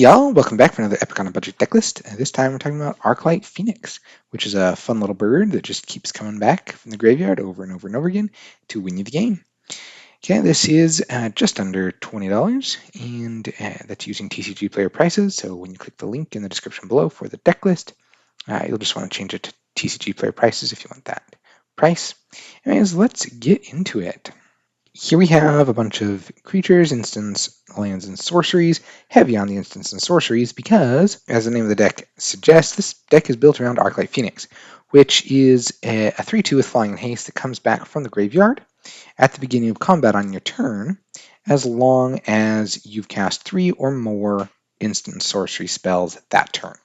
y'all, welcome back for another Epic on a Budget Decklist. And this time we're talking about Arclight Phoenix, which is a fun little bird that just keeps coming back from the graveyard over and over and over again to win you the game. Okay, this is just under $20, and that's using TCG player prices. So when you click the link in the description below for the deck list, you'll just want to change it to TCG player prices if you want that price. Anyways, let's get into it. Here we have a bunch of creatures, instants, lands, and sorceries, heavy on the instants and sorceries because, as the name of the deck suggests, this deck is built around Arclight Phoenix, which is a 3/2 with flying and haste that comes back from the graveyard at the beginning of combat on your turn, as long as you've cast 3 or more instant sorcery spells that turn.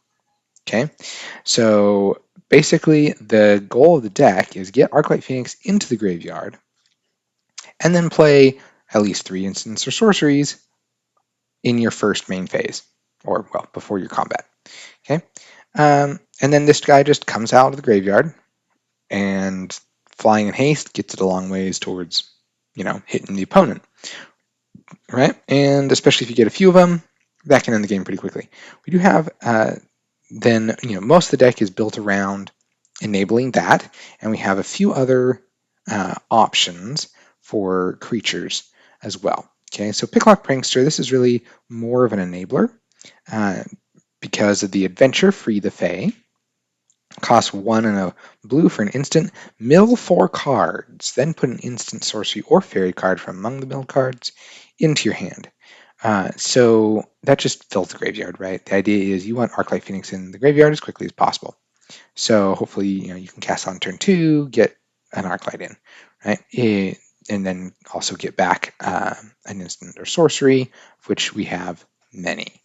Okay, so basically the goal of the deck is get Arclight Phoenix into the graveyard, and then play at least 3 instants or sorceries in your first main phase, or, well, before your combat. Okay, and then this guy just comes out of the graveyard, and flying in haste gets it a long ways towards, hitting the opponent, right? And especially if you get a few of them, that can end the game pretty quickly. We do have, then, most of the deck is built around enabling that, and we have a few other options for creatures as well. Okay, so Picklock Prankster, this is really more of an enabler because of the adventure Free the Fae. Costs 1 and a blue for an instant. Mill 4 cards, then put an instant sorcery or fairy card from among the milled cards into your hand. So that just fills the graveyard, right? The idea is you want Arclight Phoenix in the graveyard as quickly as possible. So hopefully, you can cast on turn 2, get an Arclight in, right? And then also get back an instant or sorcery, of which we have many,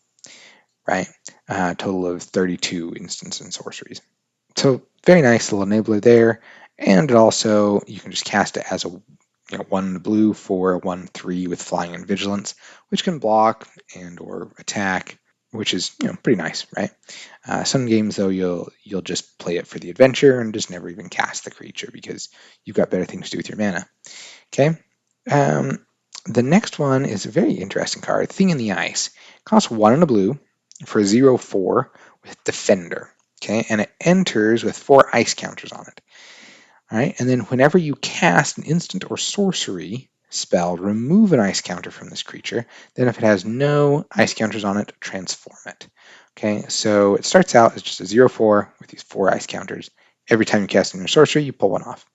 right? Total of 32 instants and sorceries. So very nice little enabler there. And it also, you can just cast it as a 1 blue for a 1/3 with flying and vigilance, which can block and or attack, which is pretty nice, right? Some games though you'll just play it for the adventure and just never even cast the creature because you've got better things to do with your mana. Okay. The next one is a very interesting card, Thing in the Ice. It costs 1 and a blue for a 0/4 with Defender. Okay, and it enters with 4 ice counters on it. All right, and then whenever you cast an instant or sorcery spell, remove an ice counter from this creature. Then if it has no ice counters on it, transform it. Okay, so it starts out as just a 0/4 with these 4 ice counters. Every time you cast in your sorcery, you pull one off.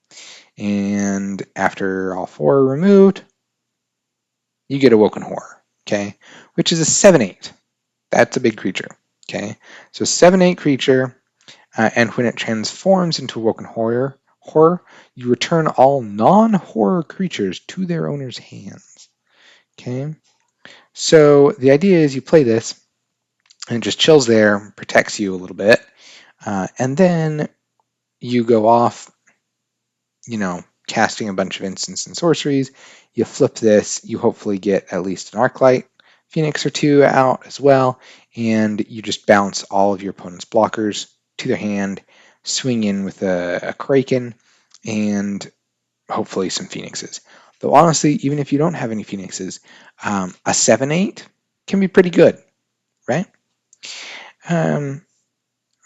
And after all 4 are removed, you get Awoken Horror, okay, which is a 7/8. That's a big creature, okay? So 7/8 creature, and when it transforms into Awoken Horror, you return all non-horror creatures to their owner's hands, okay? So the idea is you play this, and it just chills there, protects you a little bit, and then you go off, casting a bunch of instants and sorceries. You flip this, you hopefully get at least an Arclight Phoenix or 2 out as well, and you just bounce all of your opponent's blockers to their hand, swing in with a kraken, and hopefully some phoenixes. Though honestly, even if you don't have any phoenixes, a 7/8 can be pretty good, right?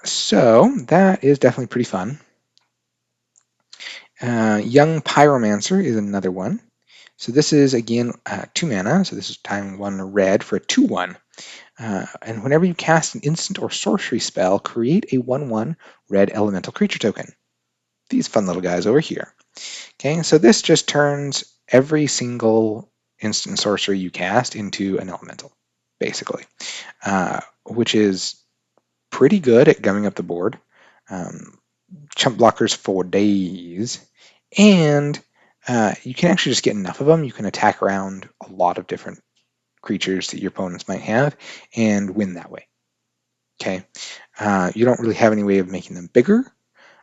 So that is definitely pretty fun. Young Pyromancer is another one. So this is, again, 2 mana, so this is time 1 red for a 2/1. And whenever you cast an instant or sorcery spell, create a 1/1 red elemental creature token. These fun little guys over here. Okay, so this just turns every single instant sorcery you cast into an elemental, basically, which is pretty good at gumming up the board. Chump blockers for days, and you can actually just get enough of them. You can attack around a lot of different creatures that your opponents might have and win that way. Okay, you don't really have any way of making them bigger,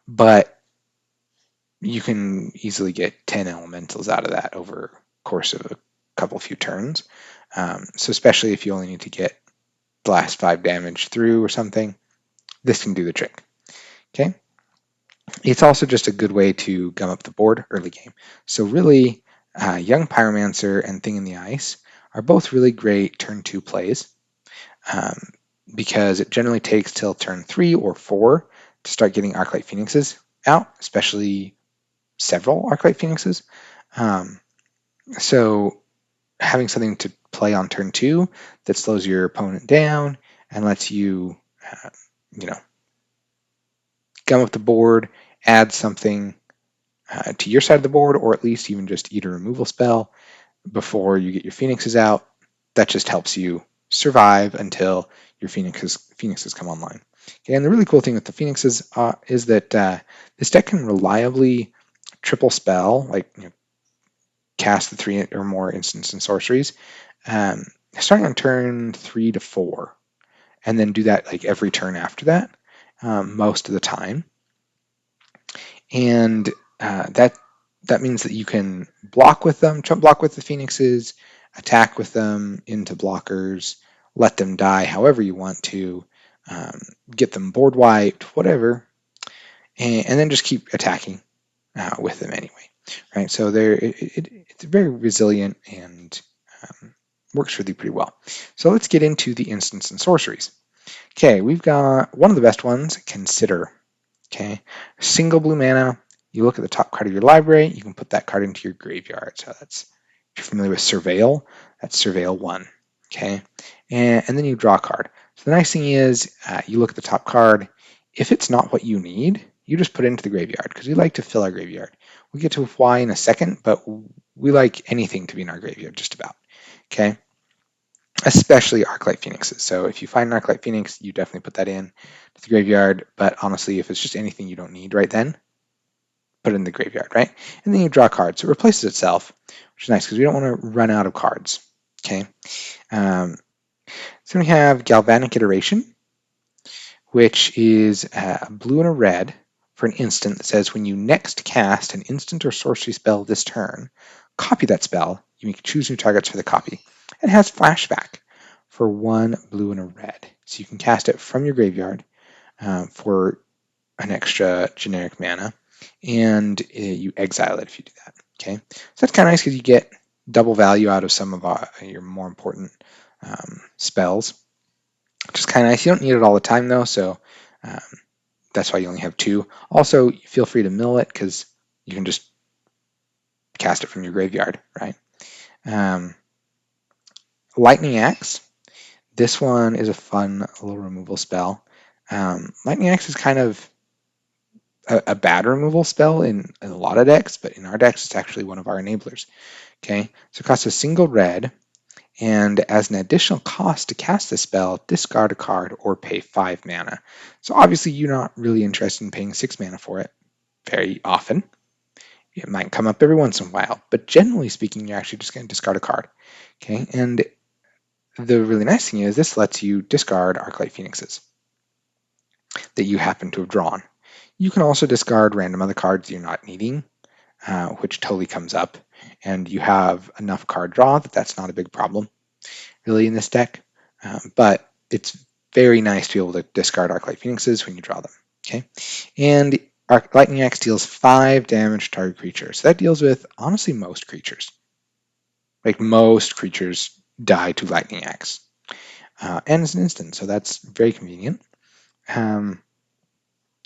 but you can easily get 10 elementals out of that over the course of a few turns. So especially if you only need to get the last 5 damage through or something, this can do the trick. Okay. It's also just a good way to gum up the board early game. So really, Young Pyromancer and Thing in the Ice are both really great turn 2 plays. because it generally takes till turn 3 or 4 to start getting Arclight Phoenixes out, especially several Arclight Phoenixes. So having something to play on turn 2 that slows your opponent down and lets you, gum up the board, add something to your side of the board, or at least even just eat a removal spell before you get your Phoenixes out. That just helps you survive until your Phoenixes come online. Okay, and the really cool thing with the Phoenixes is that this deck can reliably triple spell, like cast the 3 or more instants and sorceries, starting on turn 3 to 4, and then do that like every turn after that, most of the time. And that means that you can block with them, chump block with the Phoenixes, attack with them into blockers, let them die however you want to, get them board wiped, whatever, and then just keep attacking with them anyway. Right, so it's very resilient and works really pretty well. So let's get into the instants and sorceries. Okay, we've got one of the best ones, Consider. Okay, single blue mana. You look at the top card of your library, you can put that card into your graveyard. So that's, if you're familiar with Surveil, that's Surveil 1. Okay, and then you draw a card. So the nice thing is, you look at the top card. If it's not what you need, you just put it into the graveyard, because we like to fill our graveyard. We'll get to why in a second, but we like anything to be in our graveyard, just about. Okay, especially Arclight Phoenixes. So if you find an Arclight Phoenix, you definitely put that in to the graveyard. But honestly, if it's just anything you don't need right then, put it in the graveyard, right? And then you draw cards. So it replaces itself, which is nice because we don't want to run out of cards. Okay. So we have Galvanic Iteration, which is a blue and a red for an instant that says when you next cast an instant or sorcery spell this turn, copy that spell. You may choose new targets for the copy. It has flashback for 1 blue and a red. So you can cast it from your graveyard for an extra generic mana, and you exile it if you do that. Okay, so that's kind of nice because you get double value out of some of your more important spells, which is kind of nice. You don't need it all the time though, so that's why you only have 2. Also, feel free to mill it because you can just cast it from your graveyard, right? Lightning Axe. This one is a fun little removal spell. Lightning Axe is kind of a bad removal spell in a lot of decks, but in our decks, it's actually one of our enablers. Okay, so it costs a single red, and as an additional cost to cast this spell, discard a card or pay 5 mana. So obviously, you're not really interested in paying 6 mana for it very often. It might come up every once in a while, but generally speaking, you're actually just going to discard a card. Okay, and the really nice thing is this lets you discard Arclight Phoenixes that you happen to have drawn. You can also discard random other cards you're not needing, which totally comes up, and you have enough card draw that that's not a big problem, really, in this deck. But it's very nice to be able to discard Arclight Phoenixes when you draw them. Okay, and Lightning Axe deals 5 damage to target creature. So that deals with, honestly, most creatures. Like, most creatures die to Lightning Axe. And it's an instant, so that's very convenient.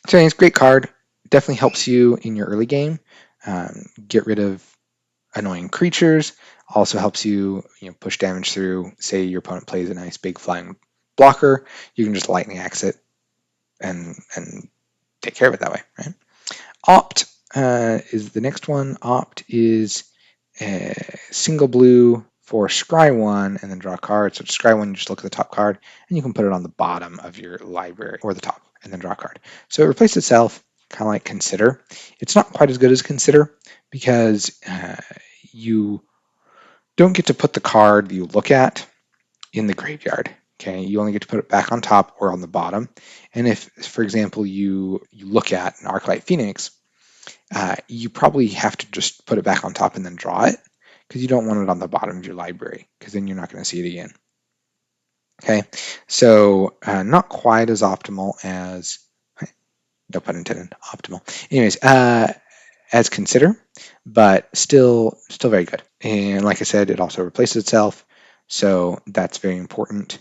So it's a great card. Definitely helps you in your early game. Get rid of annoying creatures. Also helps you, push damage through. Say your opponent plays a nice big flying blocker, you can just Lightning Axe it and take care of it that way, right? Opt is the next one. Opt is single blue for scry 1 and then draw a card. So scry 1, you just look at the top card and you can put it on the bottom of your library or the top and then draw a card. So it replaces itself, kind of like Consider. It's not quite as good as Consider because you don't get to put the card that you look at in the graveyard. Okay, you only get to put it back on top or on the bottom. And if, for example, you look at an Arclight Phoenix, you probably have to just put it back on top and then draw it because you don't want it on the bottom of your library because then you're not going to see it again. Okay, so not quite as optimal as, no pun intended, optimal. Anyways, as Consider, but still very good. And like I said, it also replaces itself, so that's very important.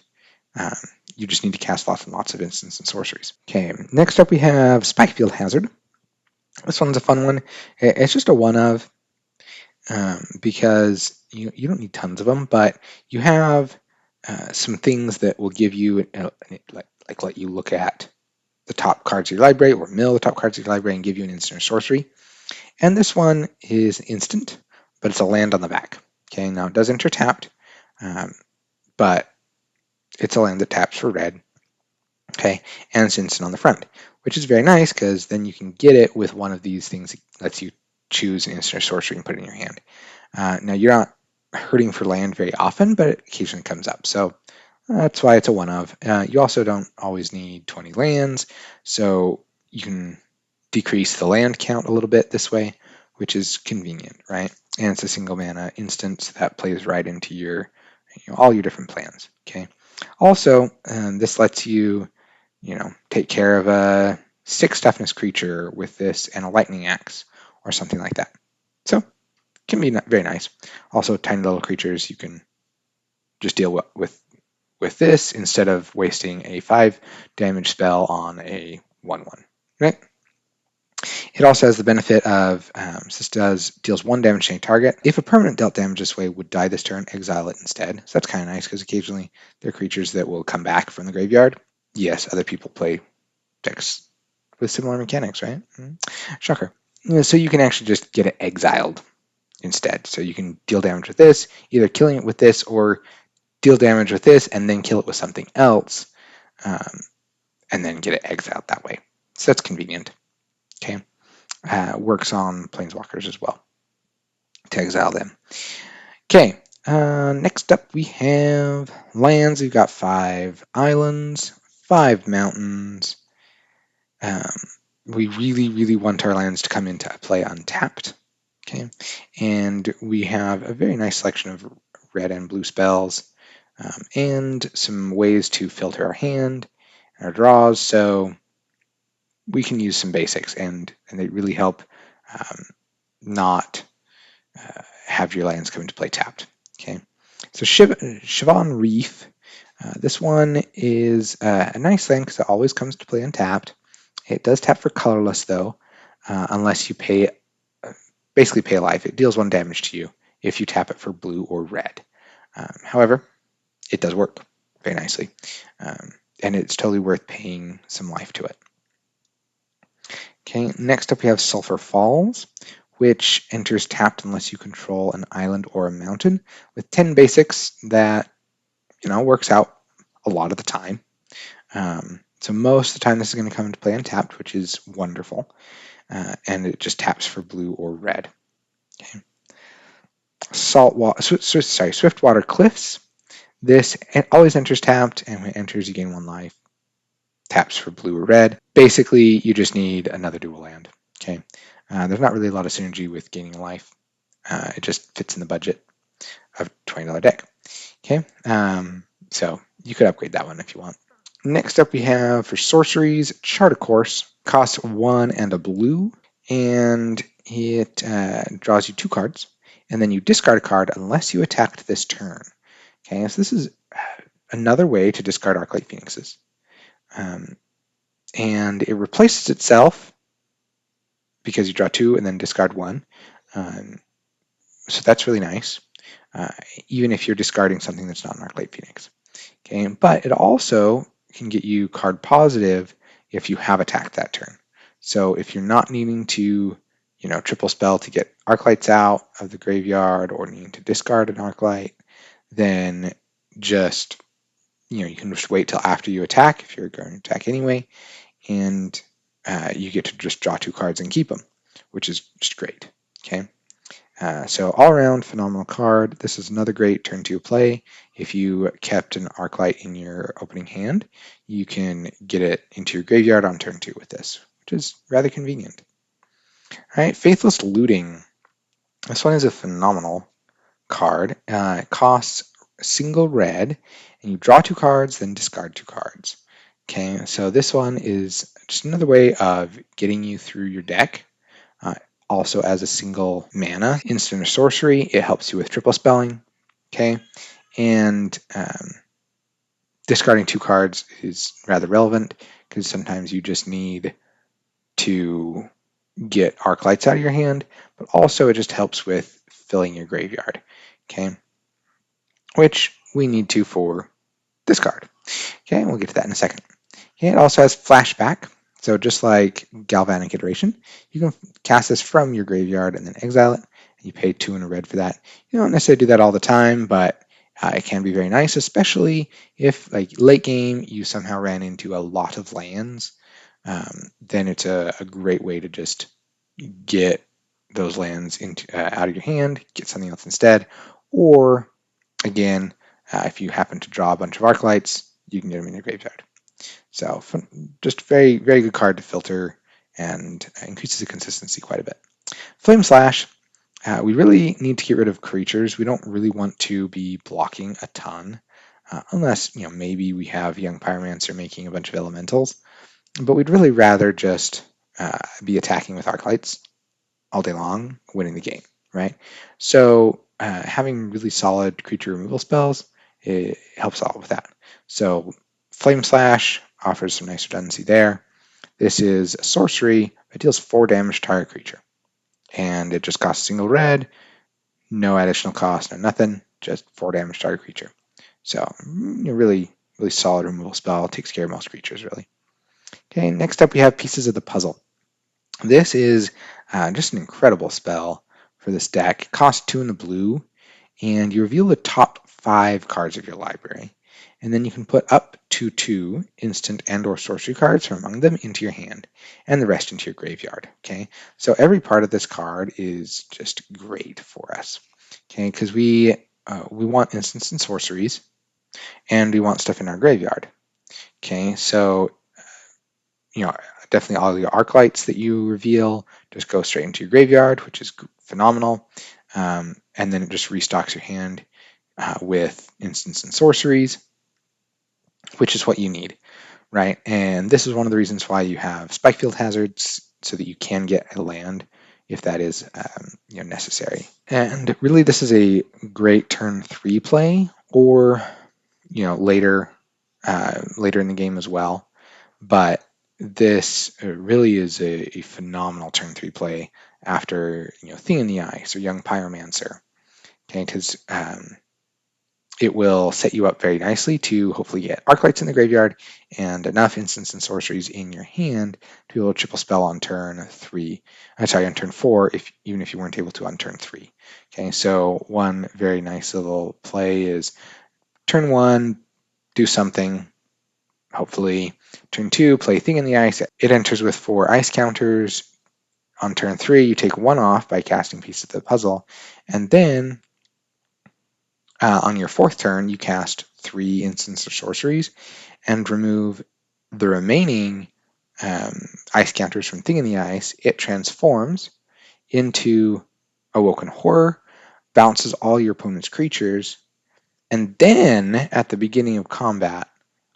you just need to cast lots and lots of instants and sorceries. Okay, next up we have Spikefield Hazard. This one's a fun one. It's just a one of, because you don't need tons of them, but you have some things that will give you, like let you look at the top cards of your library or mill the top cards of your library and give you an instant or sorcery. And this one is instant, but it's a land on the back. Okay, now it does enter tapped, but it's a land that taps for red. Okay, and it's instant on the front, which is very nice because then you can get it with one of these things that lets you choose an instant or sorcery and put it in your hand. Now you're not hurting for land very often, but it occasionally comes up. So that's why it's a one of. You also don't always need 20 lands, so you can decrease the land count a little bit this way, which is convenient, right? And it's a single mana instance that plays right into your, all your different plans. Okay. Also, this lets you, take care of a 6 toughness creature with this and a lightning axe or something like that. So it can be very nice. Also, tiny little creatures you can just deal with this instead of wasting a 5 damage spell on a 1/1, right? It also has the benefit of, this deals 1 damage to any target. If a permanent dealt damage this way would die this turn, exile it instead. So that's kind of nice because occasionally there are creatures that will come back from the graveyard. Yes, other people play decks with similar mechanics, right? Shocker. So you can actually just get it exiled instead. So you can deal damage with this, either killing it with this or deal damage with this and then kill it with something else, and then get it exiled that way. So that's convenient. Okay. Works on planeswalkers as well to exile them. Okay, next up we have lands. We've got 5 islands, 5 mountains. We really, really want our lands to come into play untapped. Okay, and we have a very nice selection of red and blue spells, and some ways to filter our hand and our draws. So we can use some basics, and they really help not have your lands come into play tapped. Okay, so Siobhan Reef. This one is a nice land because it always comes to play untapped. It does tap for colorless though, unless you basically pay a life. It deals 1 damage to you if you tap it for blue or red. However, it does work very nicely, and it's totally worth paying some life to it. Okay, next up we have Sulphur Falls, which enters tapped unless you control an island or a mountain, with 10 basics that, works out a lot of the time. So most of the time this is going to come into play untapped, which is wonderful, and it just taps for blue or red. Okay. Swiftwater Cliffs. This always enters tapped, and when it enters you gain 1 life. Taps for blue or red. Basically, you just need another dual land. Okay. There's not really a lot of synergy with gaining a life. It just fits in the budget of $20 deck. Okay. So you could upgrade that one if you want. Next up we have for sorceries, Chart a Course. Costs 1 and a blue, and it draws you 2 cards, and then you discard a card unless you attacked this turn. Okay, so this is another way to discard Arclight Phoenixes. And it replaces itself because you draw 2 and then discard 1. So that's really nice, even if you're discarding something that's not an Arclight Phoenix. Okay, but it also can get you card positive if you have attacked that turn. So if you're not needing to, triple spell to get Arclights out of the graveyard or needing to discard an Arclight, then just, you can just wait till after you attack if you're going to attack anyway, and you get to just draw 2 cards and keep them, which is just great. Okay. So all around phenomenal card. This is another great turn 2 play. If you kept an Arclight in your opening hand, you can get it into your graveyard on turn 2 with this, which is rather convenient. All right, Faithless Looting. This one is a phenomenal card. It costs a single red, and you draw 2 cards, then discard 2 cards. Okay, so this one is just another way of getting you through your deck. Also as a single mana instant or sorcery, it helps you with triple spelling. Okay, and discarding 2 cards is rather relevant because sometimes you just need to get Arclights out of your hand, but also it just helps with filling your graveyard, okay? Which we need to for this card. Okay, we'll get to that in a second. Okay, it also has flashback. So just like Galvanic Iteration, you can cast this from your graveyard and then exile it, and you pay 2 and a red for that. You don't necessarily do that all the time, but it can be very nice, especially if like late game you somehow ran into a lot of lands. Then it's a great way to just get those lands into out of your hand, get something else instead, or again, if you happen to draw a bunch of Arclights, you can get them in your graveyard. So just very, very good card to filter and increases the consistency quite a bit. Flame Slash, we really need to get rid of creatures. We don't really want to be blocking a ton, unless maybe we have Young Pyromancer making a bunch of elementals. But we'd really rather just be attacking with Arclights all day long, winning the game, right? So having really solid creature removal spells, it helps out with that. So Flame Slash offers some nice redundancy there. This is a sorcery that deals 4 damage to target creature. And it just costs a single red, no additional cost, no nothing, just 4 damage to target creature. So really, really solid removal spell, takes care of most creatures, really. Okay, next up we have Pieces of the Puzzle. This is just an incredible spell for this deck. It costs 2 in the blue, and you reveal the top 5 cards of your library. And then you can put up to 2 instant and or sorcery cards from among them into your hand, and the rest into your graveyard. Okay, so every part of this card is just great for us. Okay, because we want instants and sorceries, and we want stuff in our graveyard. Okay, so definitely all your Arclights that you reveal just go straight into your graveyard, which is phenomenal. And then it just restocks your hand with instants and sorceries, which is what you need, right? And this is one of the reasons why you have Spikefield Hazards, so that you can get a land if that is necessary. And really, this is a great turn 3 play, or later in the game as well. But this really is a phenomenal turn 3 play after Thing in the Eye, so Young Pyromancer. Okay, because it will set you up very nicely to hopefully get Arclights in the graveyard and enough instants and sorceries in your hand to be able to triple spell on turn 3. On turn 4, even if you weren't able to on turn 3. Okay, so one very nice little play is turn 1, do something. Hopefully, turn 2, play Thing in the Ice. It enters with 4 ice counters. On turn 3, you take 1 off by casting Pieces of the Puzzle, and then on your 4th turn, you cast 3 instants or sorceries and remove the remaining ice counters from Thing in the Ice. It transforms into Awoken Horror, bounces all your opponent's creatures, and then at the beginning of combat,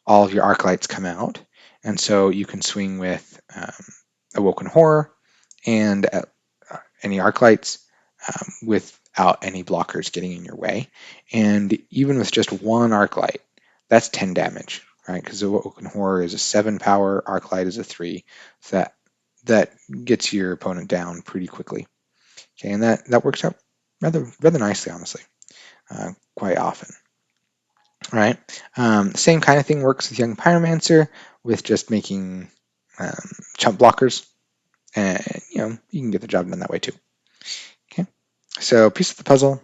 all of your Arclights come out, and so you can swing with Awoken Horror and any Arclights without any blockers getting in your way. And even with just 1 Arclight, that's 10 damage, right? Because Awoken Horror is a 7 power, Arclight is a 3, so that gets your opponent down pretty quickly. Okay, and that works out rather nicely, honestly, quite often. Right. Same kind of thing works with Young Pyromancer, with just making chump blockers, and you can get the job done that way too. Okay, so Piece of the Puzzle,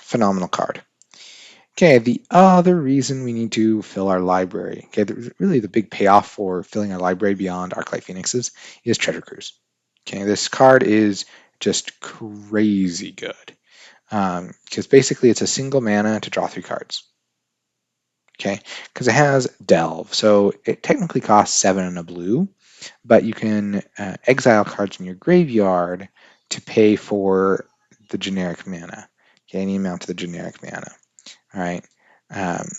phenomenal card. Okay, the other reason we need to fill our library, okay, really the big payoff for filling our library beyond Arclight Phoenixes is Treasure Cruise. Okay, this card is just crazy good because basically it's a single mana to draw 3 cards. Okay, because it has Delve, so it technically costs 7 and a blue, but you can exile cards in your graveyard to pay for the generic mana, okay, any amount of the generic mana. All right,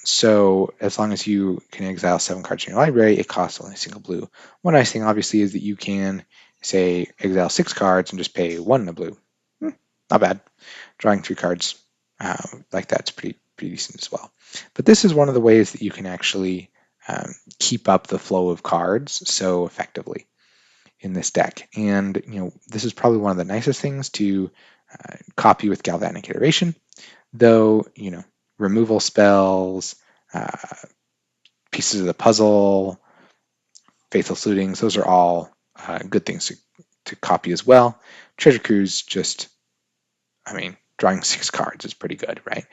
so as long as you can exile 7 cards in your library, it costs only a single blue. One nice thing, obviously, is that you can, say, exile 6 cards and just pay 1 in a blue. Not bad. Drawing 3 cards like that's pretty decent as well. But this is one of the ways that you can actually keep up the flow of cards so effectively in this deck. And this is probably one of the nicest things to copy with Galvanic Iteration, though removal spells, pieces of the puzzle, Faithful Suitings, those are all good things to copy as well. Treasure Cruise just, drawing 6 cards is pretty good, right?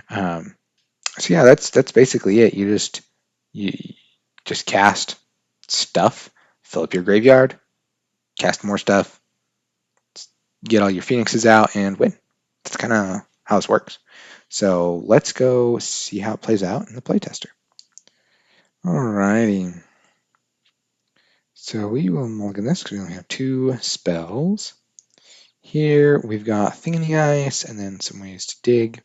So yeah, that's basically it. You just cast stuff, fill up your graveyard, cast more stuff, get all your Phoenixes out, and win. That's kind of how this works. So let's go see how it plays out in the playtester. Alrighty. So we will mulligan this because we only have 2 spells. Here we've got Thing in the Ice and then some ways to dig.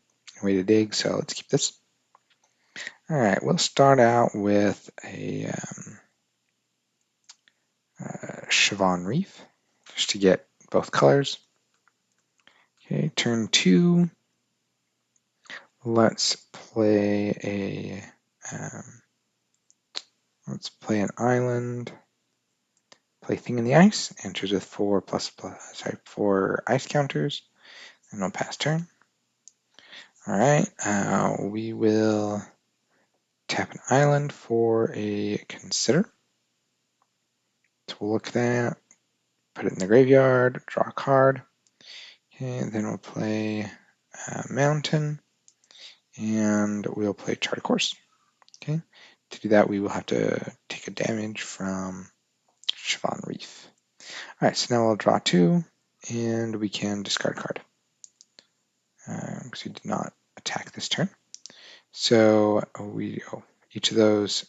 So let's keep this. Alright, we'll start out with a Siobhan Reef, just to get both colors. Okay, turn 2. Let's play an island. Play Thing in the Ice. Enters with 4 ice counters, and we'll pass turn. All right, we will tap an island for a consider. So we'll look at that, put it in the graveyard, draw a card. Okay, then we'll play Mountain, and we'll play Chart a Course. Okay, to do that, we will have to take a damage from Siobhan Reef. All right, so now we'll draw 2, and we can discard a card because we did not attack this turn. So each of those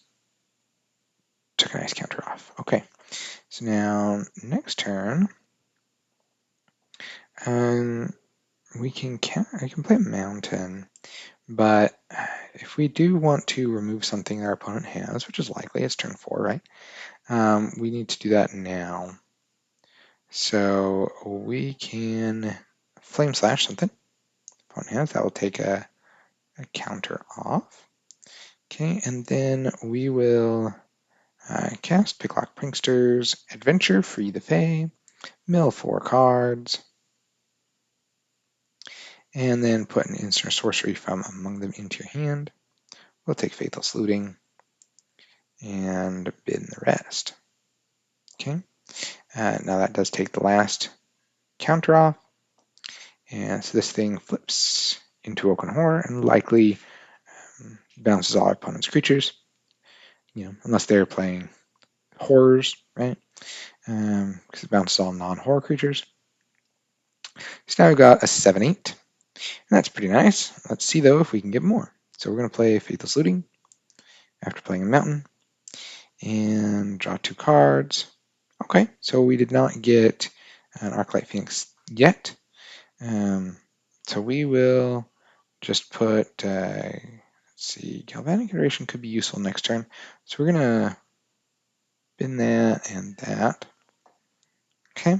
took an ice counter off. Okay, so now next turn, I can play Mountain, but if we do want to remove something our opponent has, which is likely, it's turn 4, right? We need to do that now. So we can Flame Slash something opponent has. That will take a counter off. Okay, and then we will cast Picklock Pranksters, Adventure, Free the Fae, mill 4 cards, and then put an instant or sorcery from among them into your hand. We'll take Faithful Saluting and bin the rest. Okay, now that does take the last counter off, and so this thing flips into Oaken Horror and likely bounces all our opponent's creatures, unless they're playing horrors, right? Because it bounces all non-horror creatures. So now we've got a 7/8, and that's pretty nice. Let's see though if we can get more. So we're going to play Faithful Saluting after playing a Mountain, and draw 2 cards. Okay, so we did not get an Arclight Phoenix yet. So we will just put, let's see, Galvanic Iteration could be useful next turn. So we're going to bin that and that. Okay.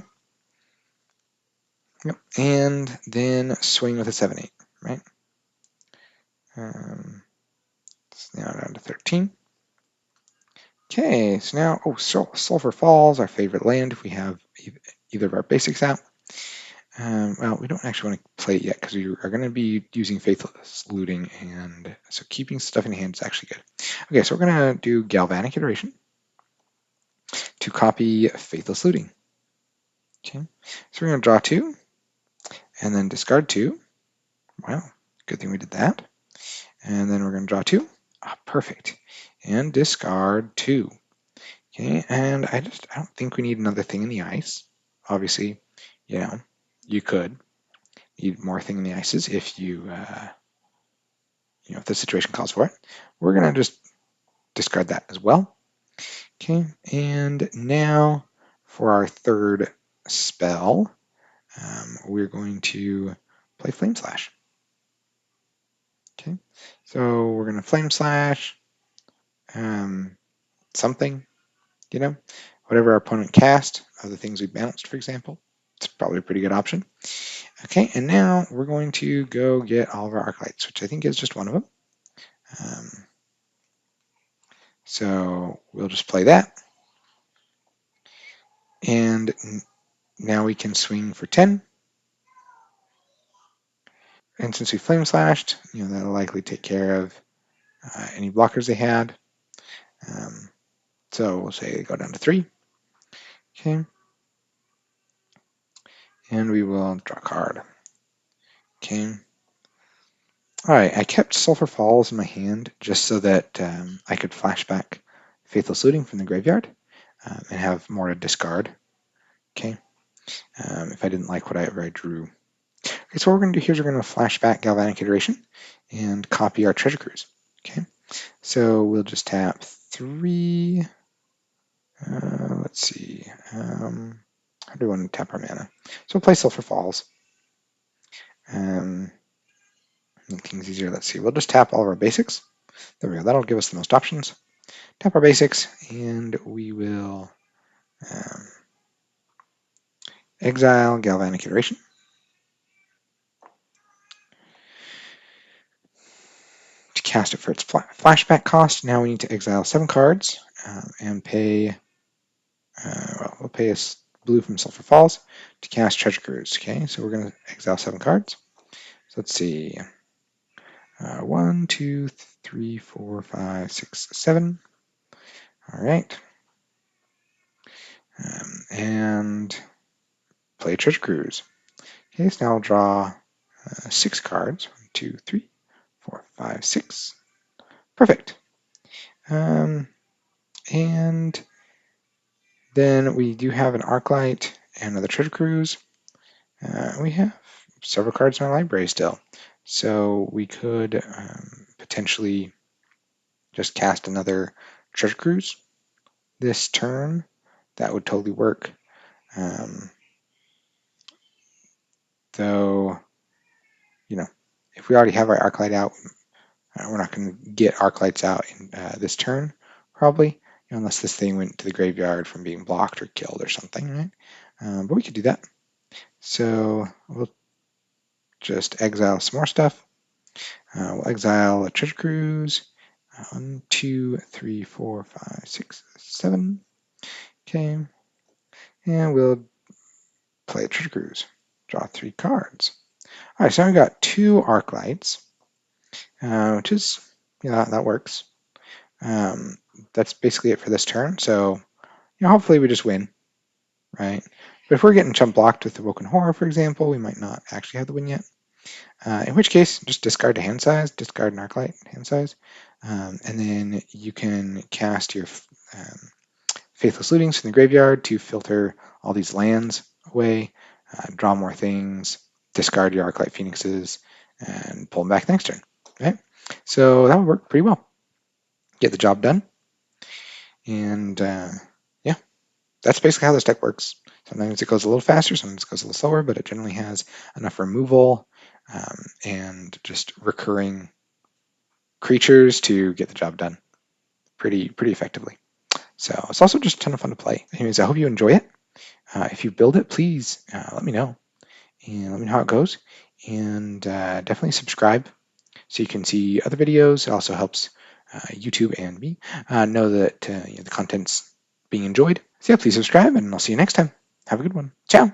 Yep. And then swing with a 7/8, right? It's now down to 13. Okay, so now, Sulphur Falls, our favorite land if we have either of our basics out. Well, we don't actually want to play it yet because we are going to be using Faithful Looting, and so keeping stuff in hand is actually good. Okay, so we're going to do Galvanic Iteration to copy Faithless Looting. Okay, so we're going to draw 2 and then discard 2. Wow, good thing we did that. And then we're going to draw 2. Perfect. And discard 2. Okay, and I don't think we need another Thing in the Ice. Obviously, you could need more Thing in the Ices if if the situation calls for it. We're going to just discard that as well. Okay, and now for our third spell, we're going to play Flame Slash. Okay, so we're going to Flame Slash something, whatever our opponent cast, other things we bounced, for example. It's probably a pretty good option. Okay, and now we're going to go get all of our Arclights, which I think is just one of them. So we'll just play that. And now we can swing for 10. And since we flame slashed, that'll likely take care of any blockers they had. So we'll say go down to 3. Okay. And we will draw a card. Okay. All right, I kept Sulphur Falls in my hand just so that I could flashback Faithless Looting from the graveyard and have more to discard. Okay. If I didn't like whatever I drew. Okay, so what we're going to do here is we're going to flashback Galvanic Iteration and copy our Treasure Cruise. Okay. So we'll just tap 3. Let's see. How do we want to tap our mana? So we'll play Sulphur Falls. Make things easier. Let's see. We'll just tap all of our basics. There we go. That'll give us the most options. Tap our basics, and we will exile Galvanic Iteration. To cast it for its flashback cost, now we need to exile 7 cards and pay. We'll pay a blue from Sulphur Falls to cast Treasure Cruise. Okay, so we're going to exile 7 cards. So let's see. 1, 2, 3, 4, 5, 6, 7. All right. And play Treasure Cruise. Okay, so now I'll draw 6 cards. 1, 2, 3, 4, 5, 6. Perfect. And then we do have an Arclight and another Treasure Cruise. We have several cards in our library still. So we could potentially just cast another Treasure Cruise this turn. That would totally work. Though, if we already have our Arclight out, we're not going to get Arclights out in this turn, probably, unless this thing went to the graveyard from being blocked or killed or something, right? But we could do that. So we'll just exile some more stuff. We'll exile a Treasure Cruise. 1, 2, 3, 4, 5, 6, 7. Okay. And we'll play a Treasure Cruise. Draw 3 cards. All right, so we got 2 Arclights, which is, that works. That's basically it for this turn. So, hopefully we just win, right? But if we're getting chump blocked with the Woken Horror, for example, we might not actually have the win yet. In which case, just discard to hand size, discard an Arclight hand size, and then you can cast your Faithless Lootings from the graveyard to filter all these lands away, draw more things, discard your Arclight Phoenixes, and pull them back next turn. Okay? So that would work pretty well. Get the job done. And yeah, that's basically how this deck works. Sometimes it goes a little faster, sometimes it goes a little slower, but it generally has enough removal and just recurring creatures to get the job done pretty effectively. So it's also just a ton of fun to play. Anyways, I hope you enjoy it. If you build it, please let me know. And let me know how it goes. And definitely subscribe so you can see other videos. It also helps YouTube and me know that the content's being enjoyed. So yeah, please subscribe, and I'll see you next time. Have a good one. Ciao.